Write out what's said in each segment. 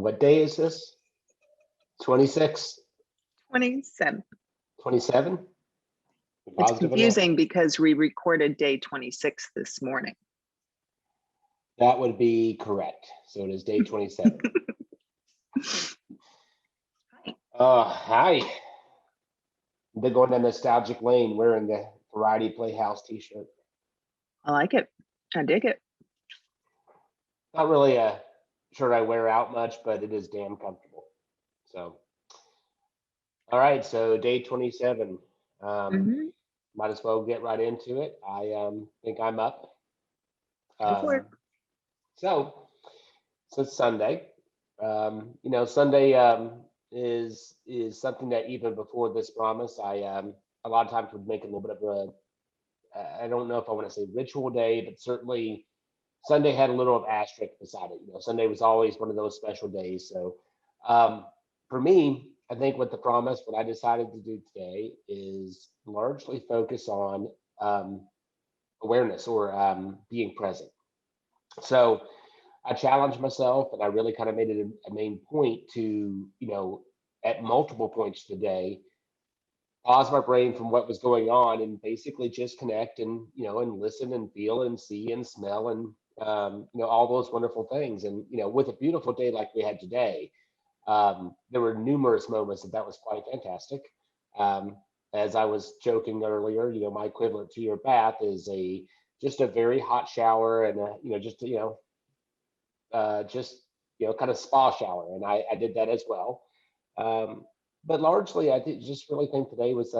What day is this? 26? 27. 27? It's confusing because we recorded day 26 this morning. That would be correct. So it is day 27. Hi. They're going down nostalgic lane wearing the Variety Playhouse t-shirt. I like it. I dig it. Not really a shirt I wear out much, but it is damn comfortable. So, all right. So day 27. Might as well get right into it. I think I'm up. Go for it. So it's Sunday. Sunday is something that even before this promise, I a lot of times would make a little bit of a, I don't know if I want to say ritual day, but certainly Sunday had a little of asterisk beside it. Sunday was always one of those special days. So for me, I think with the promise, what I decided to do today is largely focus on awareness or being present. So I challenged myself, and I really kind of made it a main point to, at multiple points today, pause my brain from what was going on and basically just connect and, and listen and feel and see and smell and, all those wonderful things. And, with a beautiful day like we had today, there were numerous moments that was quite fantastic. As I was joking earlier, my equivalent to your bath is just a very hot shower and kind of spa shower, and I did that as well. But largely, just really think today was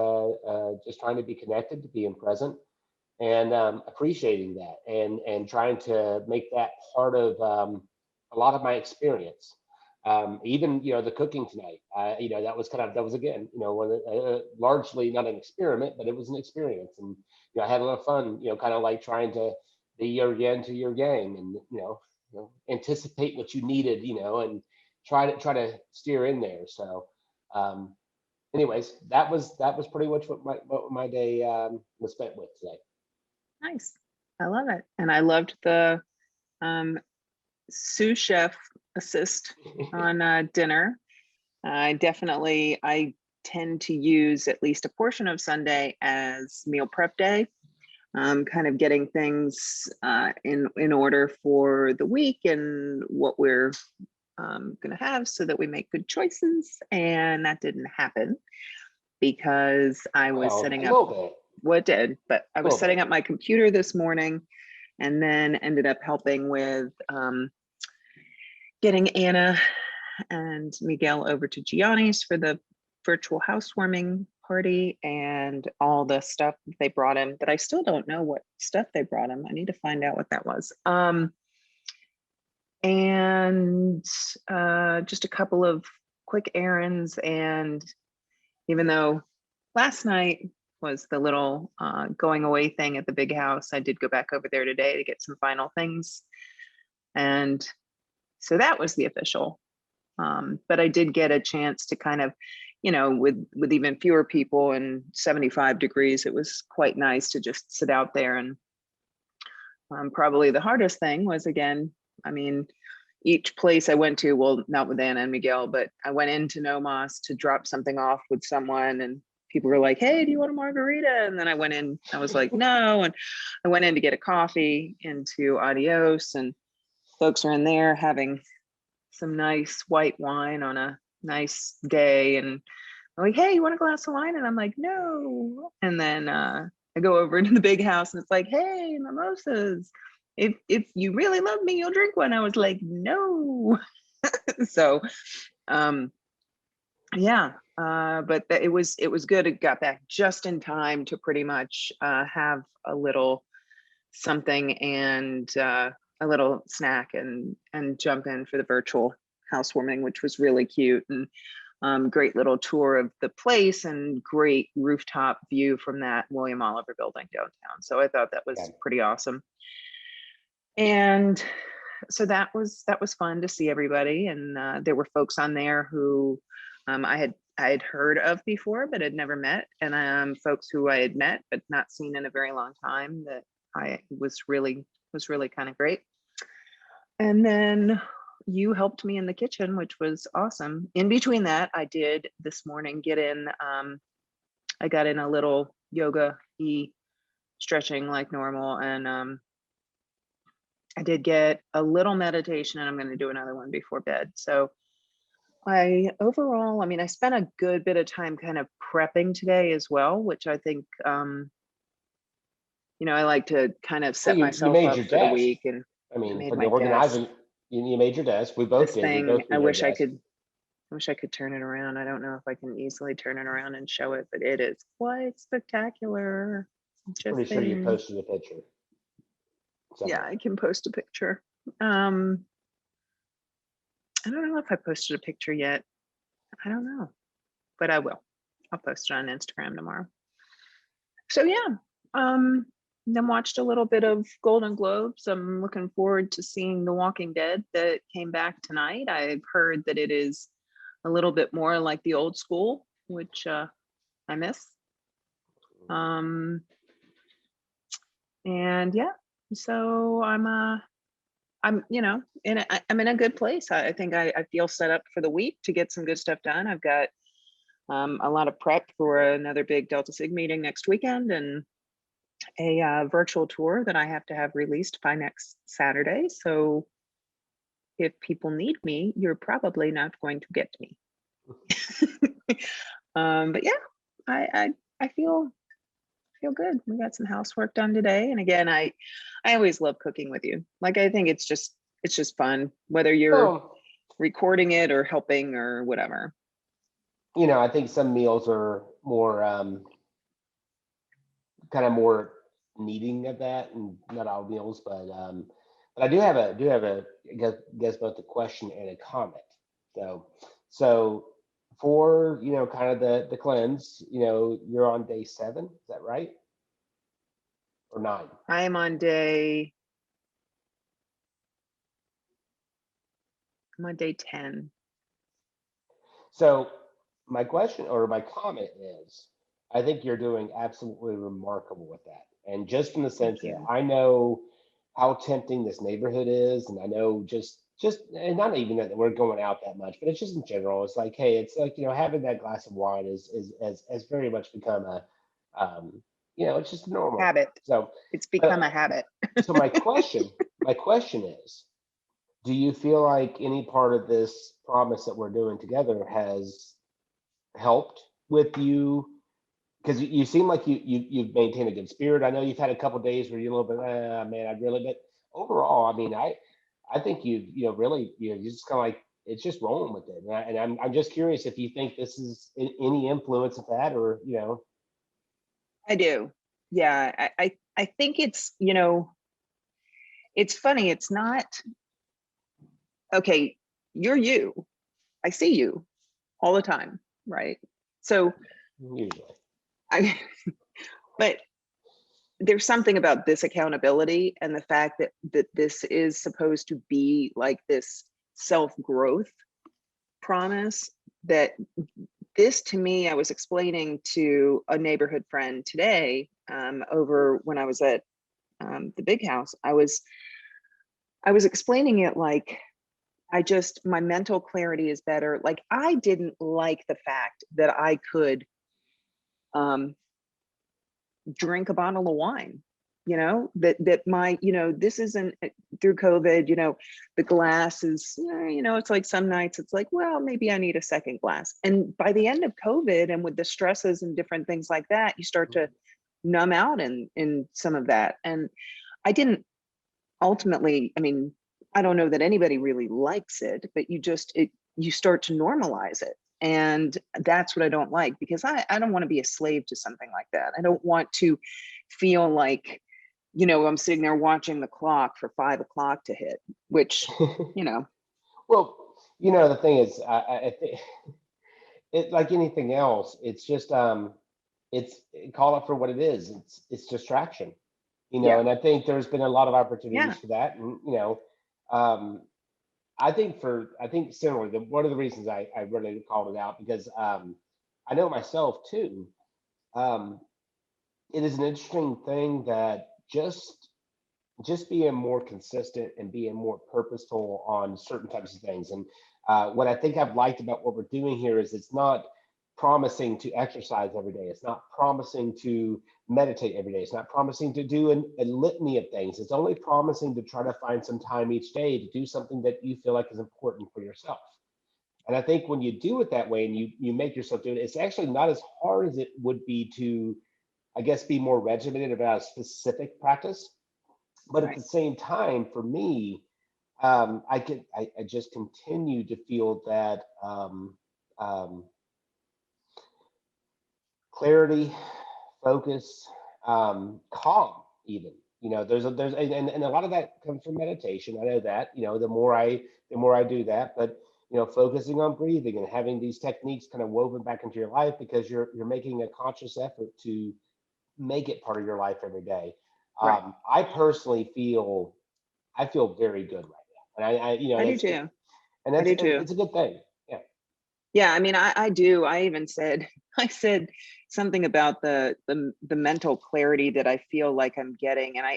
just trying to be connected, to being present, and appreciating that, and trying to make that part of a lot of my experience. Even the cooking tonight, that was again largely not an experiment, but it was an experience, and I had a lot of fun, kind of like trying to be your yin to your yang, and anticipate what you needed, and try to steer in there. So anyways, that was pretty much what my day was spent with today. Nice. I love it. And I loved the sous chef assist on dinner. I tend to use at least a portion of Sunday as meal prep day, kind of getting things in order for the week and what we're going to have so that we make good choices. And that didn't happen because I was setting up what did, but I was setting up my computer this morning and then ended up helping with getting Anna and Miguel over to Gianni's for the virtual housewarming party and all the stuff they brought in, but I still don't know what stuff they brought him. I need to find out what that was. And just a couple of quick errands. And even though last night was the little going away thing at the big house, I did go back over there today to get some final things. And so that was the official. But I did get a chance to kind of, with even fewer people and 75 degrees, it was quite nice to just sit out there. And probably the hardest thing was, again, each place I went to, well, not with Anna and Miguel, but I went into Nomos to drop something off with someone, and people were like, hey, do you want a margarita? And then I went in, I was like, no. And I went in to get a coffee into Adios, and folks are in there having some nice white wine on a nice day. And I'm like, hey, you want a glass of wine? And I'm like, no. And then I go over into the big house and it's like, hey, mimosas. If you really love me, you'll drink one. I was like, no. So but it was good. It got back just in time to pretty much have a little something and a little snack and jump in for the virtual housewarming, which was really cute, and great little tour of the place and great rooftop view from that William Oliver building downtown. So I thought that was pretty awesome. And so that was fun to see everybody. And there were folks on there who I had heard of before, but had never met. And folks who I had met, but not seen in a very long time, that I was really kind of great. And then you helped me in the kitchen, which was awesome. In between that, I did this morning get in, I got in a little yoga stretching like normal. And I did get a little meditation, and I'm going to do another one before bed. So overall, I mean, I spent a good bit of time kind of prepping today as well, which I think, I like to kind of Well, set you myself made up your for the desk. week. And I I mean, made for the my desk. organizing, you made your desk. We both This did. We thing, both made our desk. I wish I could turn it around. I don't know if I can easily turn it around and show it, but it is quite spectacular. Just Pretty sure you saying. posted a picture Yeah, somewhere. I can post a picture. I don't know if I posted a picture yet. I don't know, but I will. I'll post it on Instagram tomorrow. So yeah, then watched a little bit of Golden Globes. I'm looking forward to seeing The Walking Dead that came back tonight. I've heard that it is a little bit more like the old school, which I miss. And yeah, so I'm I'm in a good place. I think I feel set up for the week to get some good stuff done. I've got a lot of prep for another big Delta Sig meeting next weekend, and a virtual tour that I have to have released by next Saturday. So if people need me, you're probably not going to get me. But yeah, I feel good. We got some housework done today, and again, I always love cooking with you. Like, I think it's just fun, whether you're Well, recording it or helping or whatever. I think some meals are more kind of more needing of that, and not all meals, but I do have a I guess both a question and a comment. So for kind of the cleanse, you're on day 7, is that right? Or 9? I am on day 10. So my question or my comment is, I think you're doing absolutely remarkable with that. And just in the Thank sense that you. I know how tempting this neighborhood is, and I know just and not even that we're going out that much, but it's just in general. It's like, hey, it's like, having that glass of wine has very much become it's just normal. Habit. So, It's become but a habit. so my question is, do you feel like any part of this promise that we're doing together has helped with you? Because you seem like you've maintained a good spirit. I know you've had a couple days where you're a little bit, man, I'd really, but overall, I mean, I think really, you just kind of like it's just rolling with it. And I'm just curious if you think this is any influence of that, or I do. Yeah, I think it's, it's funny. It's not, okay, you're you. I see you all the time, right? So usually. I, but there's something about this accountability and the fact that this is supposed to be like this self-growth promise, that this, to me, I was explaining to a neighborhood friend today, over when I was at the big house. I was explaining it like, my mental clarity is better. Like, I didn't like the fact that I could drink a bottle of wine, that my, this isn't through COVID, the glass is, it's like some nights it's like, well, maybe I need a second glass. And by the end of COVID, and with the stresses and different things like that, you start to numb out in some of that. And I didn't ultimately, I mean, I don't know that anybody really likes it, but you start to normalize it. And that's what I don't like, because I don't want to be a slave to something like that. I don't want to feel like, I'm sitting there watching the clock for 5 o'clock to hit, which, Well, the thing is, I think it, like anything else, it's just it's call it for what it is. It's distraction, yeah, and I think there's been a lot of yeah, opportunities for that. And um, I think similarly, one of the reasons I really called it out, because I know myself too. Um, it is an interesting thing that just just being more consistent and being more purposeful on certain types of things. And what I think I've liked about what we're doing here is it's not promising to exercise every day. It's not promising to meditate every day. It's not promising to do a litany of things. It's only promising to try to find some time each day to do something that you feel like is important for yourself. And I think when you do it that way and you make yourself do it, it's actually not as hard as it would be to, I guess, be more regimented about a specific practice. But at Right. the same time, for me, I just continue to feel that um, clarity, focus, calm, even. There's and a lot of that comes from meditation. I know that, the more I do that, but focusing on breathing and having these techniques kind of woven back into your life because you're making a conscious effort to make it part of your life every day. Right. I personally I feel very good right now, and I do that's it, too. and I that's do and too. it's a good thing. Yeah, Yeah, I mean, I do. I even said, I said something about the mental clarity that I feel like I'm getting, and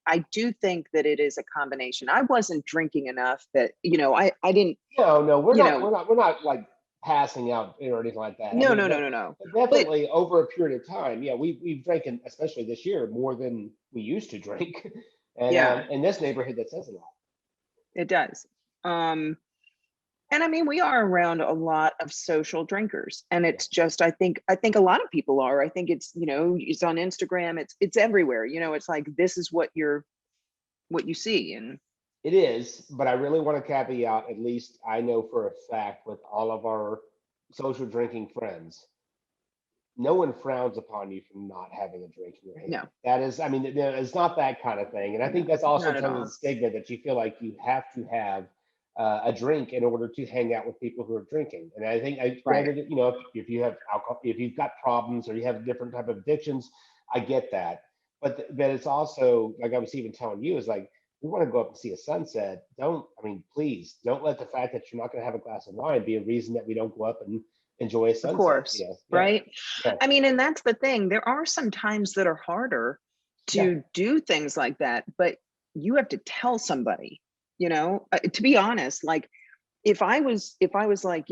I do think that it is a combination. I wasn't drinking enough that I didn't no, we're you not, know we're not, we're not like passing out or anything like that. I no, mean, no, no, but no, no. But definitely over a period of time, yeah, we've drank, especially this year, more than we used to drink, and yeah, in this neighborhood, that says a lot. it does. Um, and I mean, we are around a lot of social drinkers, and Yeah, it's just I think a lot of people are. I think it's on Instagram, it's everywhere. It's like this is what you see, and it is, but I really want to caveat, at least I know for a fact with all of our social drinking friends, no one frowns upon you for not having a drink in your hand. no, That is, I mean, it's not that kind of thing. And I think no, that's also not at kind of the all. stigma that you feel like you have to have a drink in order to hang out with people who are drinking. And I think, Right. granted, if you have alcohol, if you've got problems or you have different type of addictions, I get that. But it's also like I was even telling you is like we want to go up and see a sunset. I mean, please don't let the fact that you're not going to have a glass of wine be a reason that we don't go up and enjoy a Of sunset. course, Yeah, right? yeah. I mean, and that's the thing. There are some times that are harder Yeah, to do things like that, but you have to tell somebody, to be honest, like if I was like,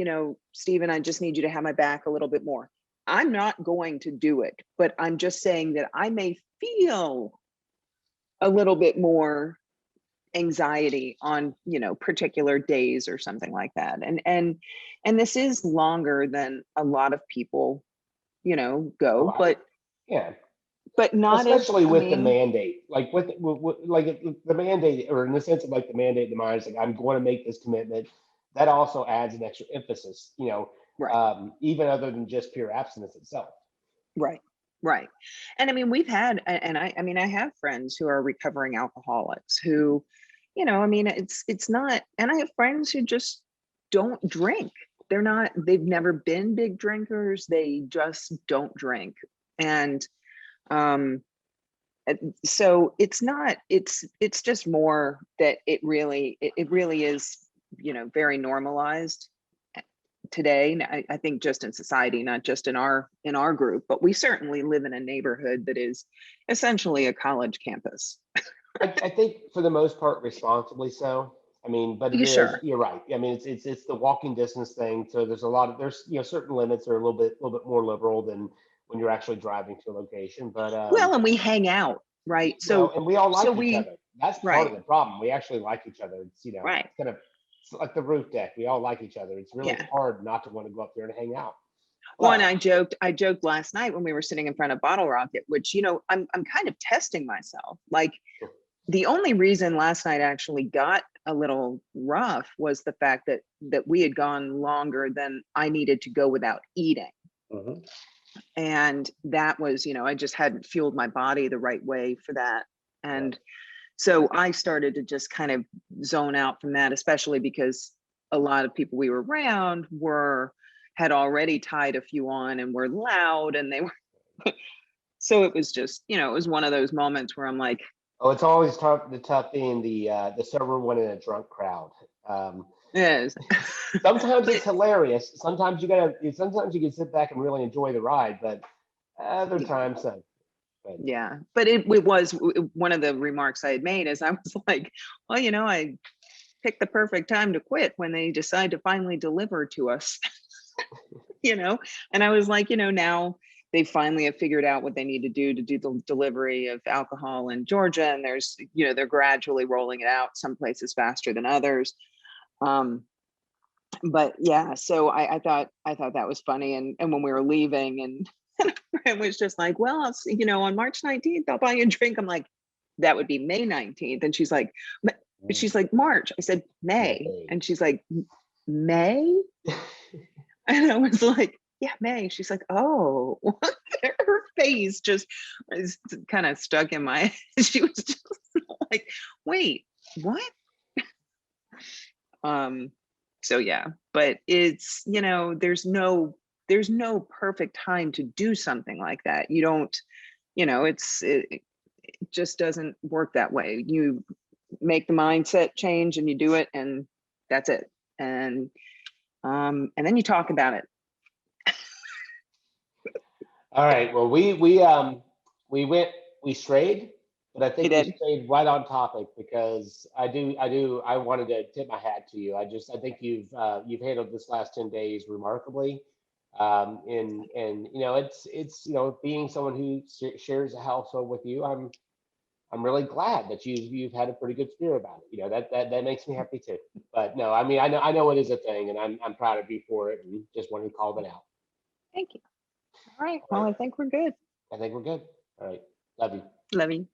Stephen, I just need you to have my back a little bit more. I'm not going to do it, but I'm just saying that I may feel a little bit more anxiety on particular days or something like that, and this is longer than a lot of people oh, go, yeah. but not as Especially I with the mean mandate, like like the mandate, or in the sense of like the mandate in the mind is like I'm going to make this commitment. That also adds an extra emphasis, right, even other than just pure abstinence itself. right, right. And I mean we've had and I mean I have friends who are recovering alcoholics who I mean it's not, and I have friends who just don't drink. They've never been big drinkers, they just don't drink. And um so it's not it's just more that it really is very normalized today. I think just in society, not just in our group, but we certainly live in a neighborhood that is essentially a college campus. I think for the most part, responsibly so. I mean, but it You is. sure? You're right. I mean, it's the walking distance thing. So there's certain limits are a little bit more liberal than when you're actually driving to a location. But Well, and we hang out, right? and we all So like each we other. That's part of right, the problem. We actually like each other. right, It's kind of it's like the roof deck. We all like each other. It's really yeah. hard not to want to go up there and hang out. Well, and But I joked last night when we were sitting in front of Bottle Rocket, which I'm kind of testing myself. Like the only reason last night actually got a little rough was the fact that we had gone longer than I needed to go without eating. Mhm. And that was, I just hadn't fueled my body the right way for that. Yeah. And so I started to just kind of zone out from that, especially because a lot of people we were around had already tied a few on and were loud, and they were so it was just, it was one of those moments where I'm like, Oh, it's always tough. The tough being the sober one in a drunk crowd. Um, yes. Sometimes But it's hilarious. Sometimes you can sit back and really enjoy the ride, but other times, But Yeah, but it was one of the remarks I had made is I was like, well, I picked the perfect time to quit when they decide to finally deliver to us, and I was like, now they finally have figured out what they need to do the delivery of alcohol in Georgia. And there's, they're gradually rolling it out some places faster than others. But yeah, so I thought that was funny. And when we were leaving and it was just like, well, I'll see, on March 19th, I'll buy you a drink. I'm like, that would be May 19th. And she's like, March. I said, May. May. And she's like, May? And I was like, yeah, May. She's like, oh, her face just is kind of stuck in my head. She was just like, wait, what? So yeah, but it's, there's no perfect time to do something like that. You don't, it just doesn't work that way. You make the mindset change and you do it, and that's it. And then you talk about it. All right. Well, we strayed, but I You think we did. stayed right on topic because I wanted to tip my hat to you. I think you've handled this last 10 days remarkably. And it's being someone who shares a household with you, I'm really glad that you've had a pretty good spirit about it. That makes me happy too. But no, I mean, I know it is a thing, and I'm proud of you for it, and just wanted to call it out. Thank you. All right. All Well, right. I think we're good. I think we're good. All right. Love you. Love you.